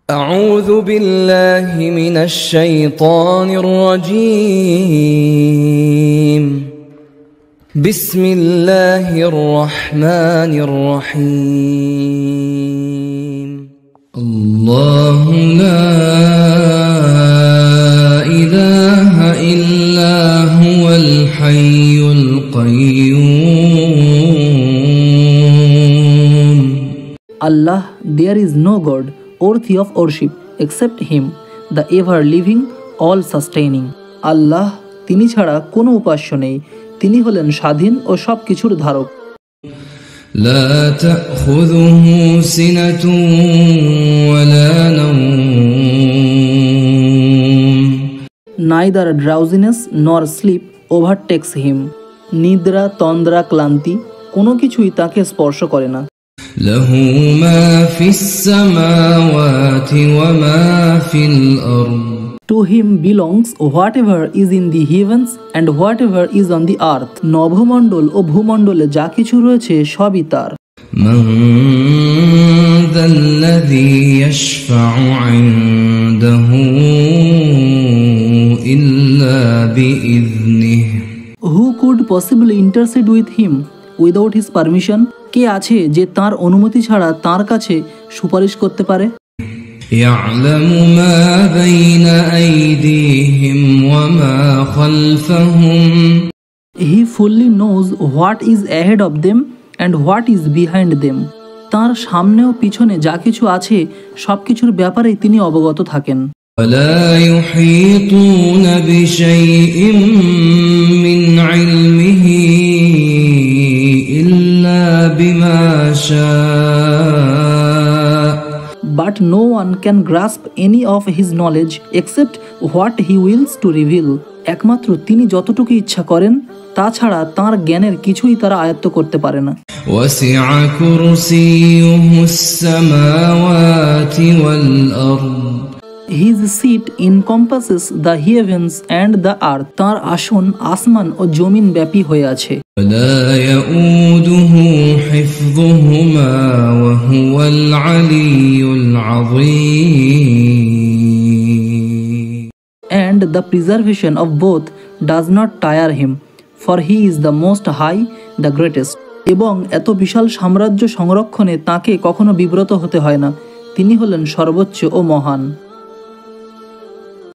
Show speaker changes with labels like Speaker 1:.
Speaker 1: أعوذ بالله من الشيطان الرجيم بسم الله الرحمن الرحيم الله لا إله إلا هو الحي القيوم
Speaker 2: Allah, there is no God worthy of worship except Him, the ever-living, all-sustaining. আল্লাহ, তিনি ছাড়া কোনো উপাস্য নেই। তিনি হলেন স্বাধীন ও সব কিছুর ধারক।
Speaker 1: لا تأخذه سنة ولا نوم.
Speaker 2: Neither drowsiness nor sleep overtakes him. নিদ্রা, তন্দ্রা, ক্লান্তি কোনো কিছুই তাকে স্পর্শ করে না।
Speaker 1: له ما في السماوات وما في الأرض.
Speaker 2: To him belongs whatever is in the heavens and whatever is on the earth. নভমণ্ডল ও ভূমণ্ডলে যা কিছু রয়েছে সবই তার।
Speaker 1: من ذا الذي يشفع عنده إلا بإذنه.
Speaker 2: Who could possibly intercede with him without his permission? কে আছে যে তার অনুমতি ছাড়া তার কাছে সুপারিশ করতে পারে?
Speaker 1: يعلم ما بين أيديهم وما خلفهم.
Speaker 2: He fully knows what is ahead of them and what is behind them. তার সামনে ও পিছনে যা কিছু আছে সবকিছুর ব্যাপারে তিনি অবগত থাকেন।
Speaker 1: ولا يحيطون بشيء من علمه إلا بما شاء.
Speaker 2: But no one can grasp any of his knowledge except what he wills to reveal. একমাত্র তিনি যতটুকু ইচ্ছা করেন, তাছাড়া তাঁর জ্ঞানের কিছুই তারা আয়ত্ত করতে পারে না।
Speaker 1: وسع كرسيه السماوات والأرض.
Speaker 2: His seat encompasses the heavens and the earth. তাঁর আসন আসমান ও জমিন ব্যাপী হয়ে আছে।
Speaker 1: ولا يؤوده حفظهما وهو العلي العظيم.
Speaker 2: And the preservation of both does not tire him, for he is the most high, the greatest. এবং এত বিশাল সাম্রাজ্য সংরক্ষণে তাকে কখনো বিব্রত হতে হয় না। তিনি হলেন সর্বোচ্চ ও মহান।